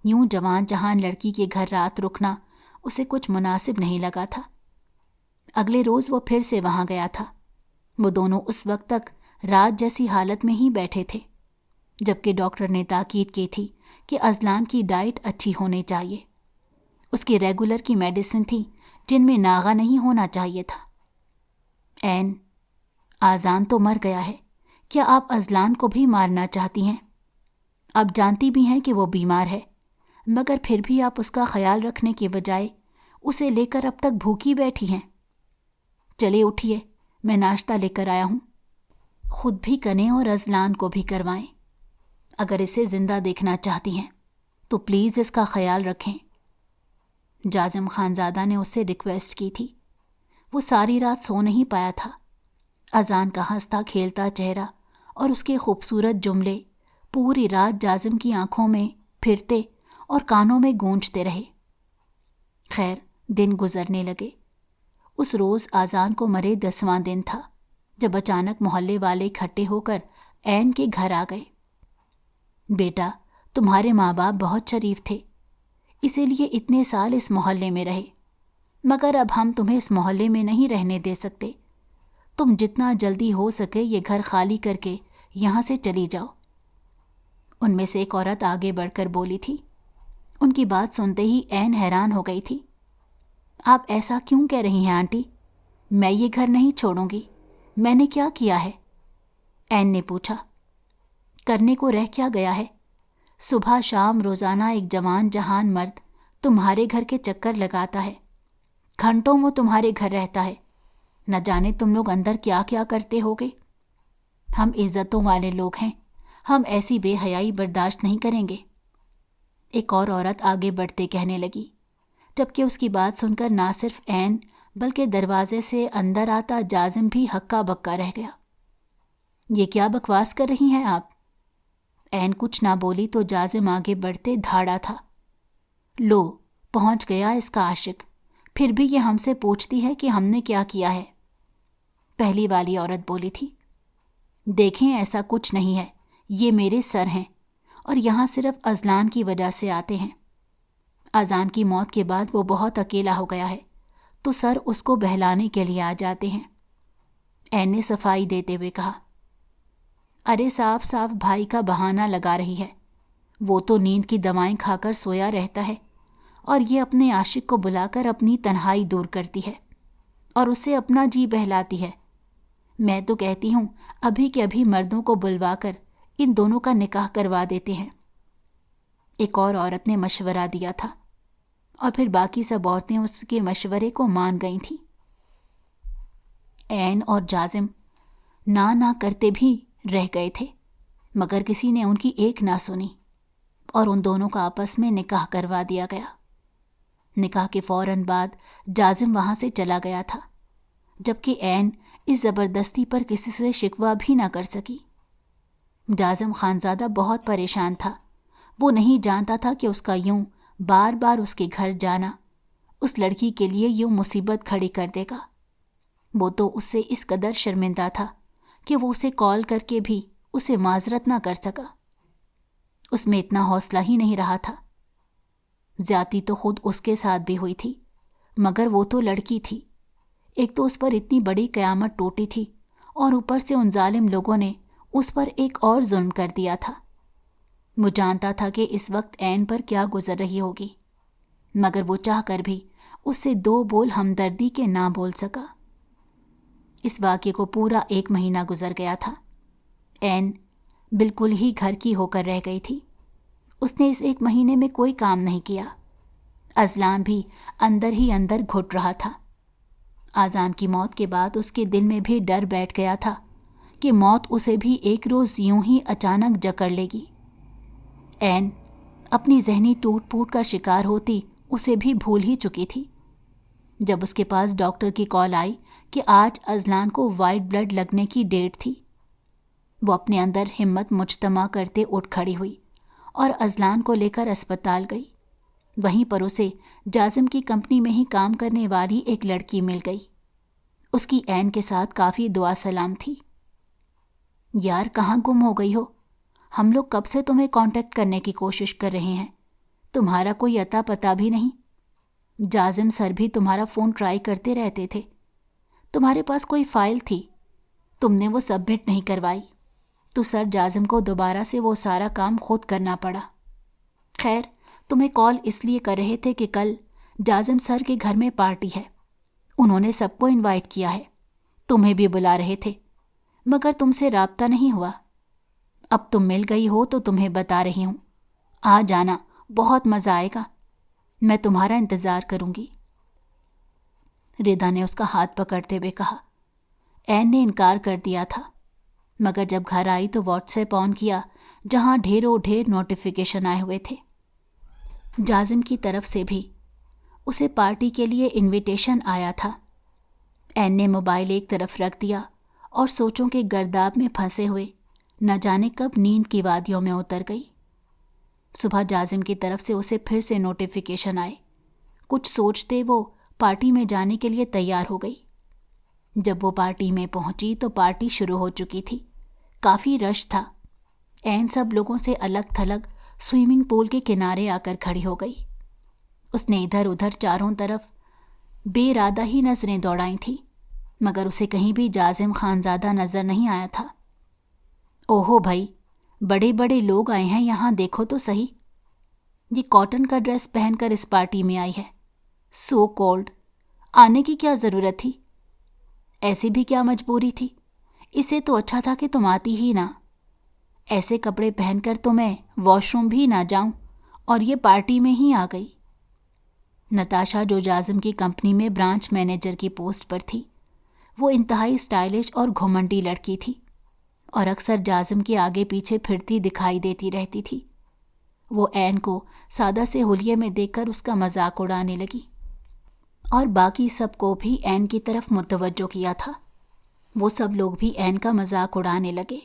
یوں جوان جہان لڑکی کے گھر رات رکنا اسے کچھ مناسب نہیں لگا تھا۔ اگلے روز وہ پھر سے وہاں گیا تھا۔ وہ دونوں اس وقت تک رات جیسی حالت میں ہی بیٹھے تھے، جبکہ ڈاکٹر نے تاکید کی تھی کہ اذلان کی ڈائٹ اچھی ہونی چاہیے۔ اس کی ریگولر کی میڈیسن تھی جن میں ناغہ نہیں ہونا چاہیے تھا۔ این، آذان تو مر گیا ہے، کیا آپ اذلان کو بھی مارنا چاہتی ہیں؟ آپ جانتی بھی ہیں کہ وہ بیمار ہے، مگر پھر بھی آپ اس کا خیال رکھنے کے بجائے اسے لے کر اب تک بھوکی بیٹھی ہیں۔ چلے اٹھیے، میں ناشتہ لے کر آیا ہوں۔ خود بھی کریں اور اذلان کو بھی کروائیں۔ اگر اسے زندہ دیکھنا چاہتی ہیں تو پلیز اس کا خیال رکھیں۔ جازم خانزادہ نے اس سے ریکویسٹ کی تھی۔ وہ ساری رات سو نہیں پایا تھا۔ اذان کا ہنستا کھیلتا چہرہ اور اس کے خوبصورت جملے پوری رات جازم کی آنکھوں میں پھرتے اور کانوں میں گونجتے رہے۔ خیر، دن گزرنے لگے۔ اس روز آذان کو مرے 10واں دن تھا جب اچانک محلے والے اکٹھے ہو کر عین کے گھر آ گئے۔ بیٹا، تمہارے ماں باپ بہت شریف تھے، اسی لیے اتنے سال اس محلے میں رہے، مگر اب ہم تمہیں اس محلے میں نہیں رہنے دے سکتے۔ تم جتنا جلدی ہو سکے یہ گھر خالی کر کے یہاں سے چلی جاؤ۔ ان میں سے ایک عورت آگے بڑھ کر بولی تھی۔ ان کی بات سنتے ہی عین حیران ہو گئی تھی۔ آپ ایسا کیوں کہہ رہی ہیں آنٹی؟ میں یہ گھر نہیں چھوڑوں گی۔ میں نے کیا کیا ہے؟ عین نے پوچھا۔ کرنے کو رہ کیا گیا ہے؟ صبح شام روزانہ ایک جوان جہان مرد تمہارے گھر کے چکر لگاتا ہے، گھنٹوں وہ تمہارے گھر رہتا ہے، نہ جانے تم لوگ اندر کیا کیا کرتے ہوگے۔ ہم عزتوں والے لوگ ہیں، ہم ایسی بے حیائی برداشت نہیں کریں گے۔ ایک اور عورت آگے بڑھتے کہنے لگی، جبکہ اس کی بات سن کر نہ صرف عین بلکہ دروازے سے اندر آتا جازم بھی ہکا بکا رہ گیا۔ یہ کیا بکواس کر رہی ہیں آپ؟ عین کچھ نہ بولی تو جازم آگے بڑھتے دھاڑا تھا۔ لو، پہنچ گیا اس کا عاشق، پھر بھی یہ ہم سے پوچھتی ہے کہ ہم نے کیا کیا ہے۔ پہلی والی عورت بولی تھی۔ دیکھیں، ایسا کچھ نہیں ہے، یہ میرے سر ہیں اور یہاں صرف اذلان کی وجہ سے آتے ہیں۔ اذان کی موت کے بعد وہ بہت اکیلا ہو گیا ہے تو سر اس کو بہلانے کے لیے آ جاتے ہیں۔ عین نے صفائی دیتے ہوئے کہا۔ ارے صاف صاف بھائی کا بہانہ لگا رہی ہے۔ وہ تو نیند کی دوائیں کھا کر سویا رہتا ہے اور یہ اپنے عاشق کو بلا کر اپنی تنہائی دور کرتی ہے اور اس سے اپنا جی بہلاتی ہے۔ میں تو کہتی ہوں ابھی کے ابھی مردوں کو بلوا کر ان دونوں کا نکاح کروا دیتے ہیں۔ ایک اور عورت نے مشورہ دیا تھا اور پھر باقی سب عورتیں اس کے مشورے کو مان گئی تھیں۔ عین اور جازم نہ کرتے بھی رہ گئے تھے، مگر کسی نے ان کی ایک نہ سنی اور ان دونوں کا آپس میں نکاح کروا دیا گیا۔ نکاح کے فوراً بعد جازم وہاں سے چلا گیا تھا، جبکہ عین اس زبردستی پر کسی سے شکوہ بھی نہ کر سکی۔ جازم خانزادہ بہت پریشان تھا۔ وہ نہیں جانتا تھا کہ اس کا یوں بار بار اس کے گھر جانا اس لڑکی کے لیے یوں مصیبت کھڑی کر دے گا۔ وہ تو اس سے اس قدر شرمندہ تھا کہ وہ اسے کال کر کے بھی اسے معذرت نہ کر سکا۔ اس میں اتنا حوصلہ ہی نہیں رہا تھا۔ زیادتی تو خود اس کے ساتھ بھی ہوئی تھی، مگر وہ تو لڑکی تھی۔ ایک تو اس پر اتنی بڑی قیامت ٹوٹی تھی اور اوپر سے ان ظالم لوگوں نے اس پر ایک اور ظلم کر دیا تھا۔ وہ جانتا تھا کہ اس وقت عین پر کیا گزر رہی ہوگی، مگر وہ چاہ کر بھی اس سے 2 بول ہمدردی کے نہ بول سکا۔ اس واقعے کو پورا 1 مہینہ گزر گیا تھا۔ عین بالکل ہی گھر کی ہو کر رہ گئی تھی۔ اس نے اس 1 مہینے میں کوئی کام نہیں کیا۔ اذلان بھی اندر ہی اندر گھٹ رہا تھا۔ آذان کی موت کے بعد اس کے دل میں بھی ڈر بیٹھ گیا تھا کہ موت اسے بھی ایک روز یوں ہی اچانک جکڑ لے گی۔ عین اپنی ذہنی ٹوٹ پھوٹ کا شکار ہوتی اسے بھی بھول ہی چکی تھی۔ جب اس کے پاس ڈاکٹر کی کال آئی کہ آج اذلان کو وائٹ بلڈ لگنے کی ڈیٹ تھی، وہ اپنے اندر ہمت مجتمع کرتے اٹھ کھڑی ہوئی اور اذلان کو لے کر اسپتال گئی۔ وہیں پر اسے جازم کی کمپنی میں ہی کام کرنے والی ایک لڑکی مل گئی۔ اس کی عین کے ساتھ کافی دعا سلام تھی۔ یار کہاں گم ہو گئی ہو؟ ہم لوگ کب سے تمہیں کانٹیکٹ کرنے کی کوشش کر رہے ہیں، تمہارا کوئی اتا پتہ بھی نہیں۔ جازم سر بھی تمہارا فون ٹرائی کرتے رہتے تھے۔ تمہارے پاس کوئی فائل تھی، تم نے وہ سبمٹ نہیں کروائی، تو سر جازم کو دوبارہ سے وہ سارا کام خود کرنا پڑا۔ خیر، تمہیں کال اس لیے کر رہے تھے کہ کل جازم سر کے گھر میں پارٹی ہے، انہوں نے سب کو انوائٹ کیا ہے، تمہیں بھی بلا رہے تھے، مگر تم سے رابطہ نہیں ہوا۔ اب تم مل گئی ہو تو تمہیں بتا رہی ہوں، آ جانا، بہت مزہ آئے گا، میں تمہارا انتظار کروں گی۔ ردا نے اس کا ہاتھ پکڑتے ہوئے کہا۔ عین نے انکار کر دیا تھا، مگر جب گھر آئی تو واٹس ایپ آن کیا جہاں ڈھیروں ڈھیر نوٹیفیکیشن آئے ہوئے تھے۔ جازم کی طرف سے بھی اسے پارٹی کے لیے انویٹیشن آیا تھا۔ عین نے موبائل ایک طرف رکھ دیا اور سوچوں کے گرداب میں پھنسے ہوئے نہ جانے کب نیند کی وادیوں میں اتر گئی۔ صبح جازم کی طرف سے اسے پھر سے نوٹیفیکیشن آئے۔ کچھ سوچتے وہ پارٹی میں جانے کے لیے تیار ہو گئی۔ جب وہ پارٹی میں پہنچی تو پارٹی شروع ہو چکی تھی، کافی رش تھا۔ عین سب لوگوں سے الگ تھلگ سوئمنگ پول کے کنارے آ کر کھڑی ہو گئی۔ اس نے ادھر ادھر چاروں طرف بے ارادہ ہی نظریں دوڑائی تھیں، مگر اسے کہیں بھی جازم خانزادہ نظر نہیں آیا تھا۔ اوہو بھائی، بڑے بڑے لوگ آئے ہیں یہاں، دیکھو تو صحیح۔ یہ کاٹن کا ڈریس پہن کر اس پارٹی میں آئی ہے، سو کولڈ، آنے کی کیا ضرورت تھی؟ ایسی بھی کیا مجبوری تھی؟ اسے تو اچھا تھا کہ تم آتی ہی نہ۔ ایسے کپڑے پہن کر تو میں واش روم بھی نہ جاؤں، اور یہ پارٹی میں ہی آ گئی۔ نتاشا، جو جازم کی کمپنی میں برانچ مینیجر کی پوسٹ پر تھی، وہ انتہائی اسٹائلش اور گھمنڈی لڑکی تھی اور اکثر جازم کے آگے پیچھے پھرتی دکھائی دیتی رہتی تھی۔ وہ عین کو سادہ سے حلیے میں دیکھ کر اس کا مذاق اڑانے لگی اور باقی سب کو بھی عین کی طرف متوجہ کیا تھا۔ وہ سب لوگ بھی عین کا مذاق اڑانے لگے۔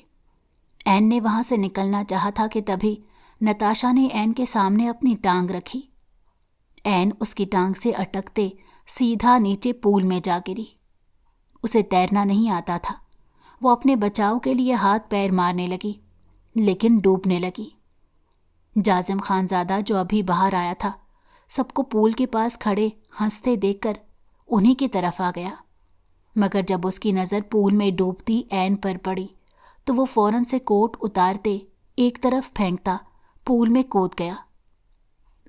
عین نے وہاں سے نکلنا چاہا تھا کہ تبھی نتاشا نے عین کے سامنے اپنی ٹانگ رکھی۔ عین اس کی ٹانگ سے اٹکتے سیدھا نیچے پول میں جا گری۔ اسے تیرنا نہیں آتا تھا۔ وہ اپنے بچاؤ کے لیے ہاتھ پیر مارنے لگی، لیکن ڈوبنے لگی۔ جازم خانزادہ، جو ابھی باہر آیا تھا، سب کو پول کے پاس کھڑے ہنستے دیکھ کر انہی کی طرف آ گیا، مگر جب اس کی نظر پول میں ڈوبتی عین پر پڑی تو وہ فوراً سے کوٹ اتارتے ایک طرف پھینکتا پول میں کود گیا۔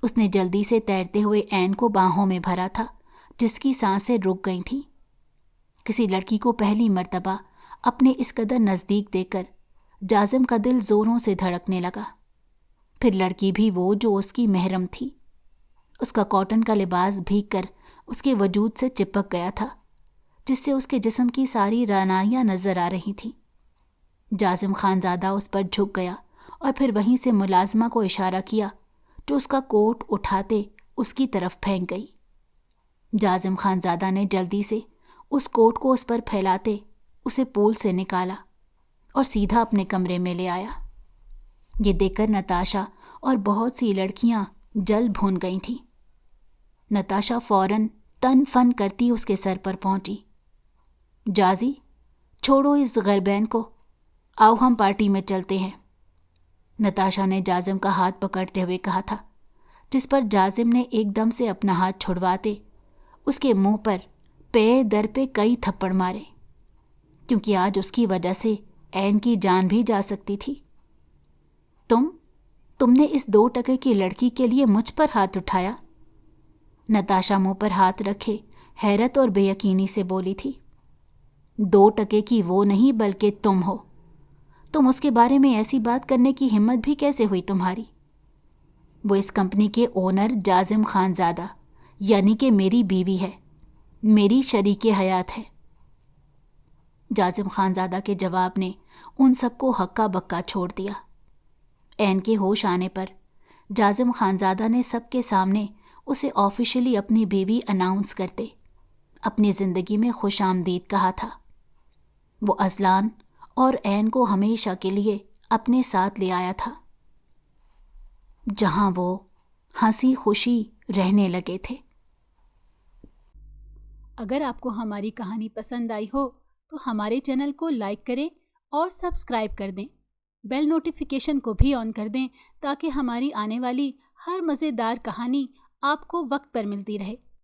اس نے جلدی سے تیرتے ہوئے عین کو باہوں میں بھرا تھا، جس کی سانسیں رک گئی تھیں۔ کسی لڑکی کو پہلی مرتبہ اپنے اس قدر نزدیک دیکھ کر جازم کا دل زوروں سے دھڑکنے لگا۔ پھر لڑکی بھی وہ جو اس کی محرم تھی۔ اس کا کاٹن کا لباس بھیگ کر اس کے وجود سے چپک گیا تھا، جس سے اس کے جسم کی ساری رعنائیاں نظر آ رہی تھیں۔ جازم خانزادہ اس پر جھک گیا اور پھر وہیں سے ملازمہ کو اشارہ کیا، جو اس کا کوٹ اٹھاتے اس کی طرف پھینک گئی۔ جازم خانزادہ نے جلدی سے اس کوٹ کو اس پر پھیلاتے اسے پول سے نکالا اور سیدھا اپنے کمرے میں لے آیا۔ یہ دیکھ کر نتاشا اور بہت سی لڑکیاں جل بھون گئی تھیں۔ نتاشا فوراً تن فن کرتی اس کے سر پر پہنچی۔ جازی، چھوڑو اس غریبین کو، آؤ ہم پارٹی میں چلتے ہیں، نتاشا نے جازم کا ہاتھ پکڑتے ہوئے کہا تھا، جس پر جازم نے ایک دم سے اپنا ہاتھ چھڑواتے اس کے منہ پر پے در پہ کئی تھپڑ مارے، کیونکہ آج اس کی وجہ سے عین کی جان بھی جا سکتی تھی۔ تم نے اس 2 ٹکے کی لڑکی کے لیے مجھ پر ہاتھ اٹھایا؟ نتاشا منہ پر ہاتھ رکھے حیرت اور بے یقینی سے بولی تھی۔ 2 ٹکے کی وہ نہیں بلکہ تم ہو۔ تم اس کے بارے میں ایسی بات کرنے کی ہمت بھی کیسے ہوئی تمہاری؟ وہ اس کمپنی کے اونر جازم خانزادہ یعنی کہ میری بیوی ہے، میری شریک حیات ہے۔ جازم خانزادہ کے جواب نے ان سب کو ہکا بکا چھوڑ دیا۔ عین کے ہوش آنے پر جازم خانزادہ نے سب کے سامنے اسے آفیشلی اپنی بیوی اناؤنس کرتے اپنی زندگی میں خوش آمدید کہا تھا۔ وہ اذلان اور عین کو ہمیشہ کے لیے اپنے ساتھ لے آیا تھا، جہاں وہ ہنسی خوشی رہنے لگے تھے۔ اگر آپ کو ہماری کہانی پسند آئی ہو تو ہمارے چینل کو لائک کریں اور سبسکرائب کر دیں۔ بیل نوٹیفیکیشن کو بھی آن کر دیں تاکہ ہماری آنے والی ہر مزیدار کہانی آپ کو وقت پر ملتی رہے۔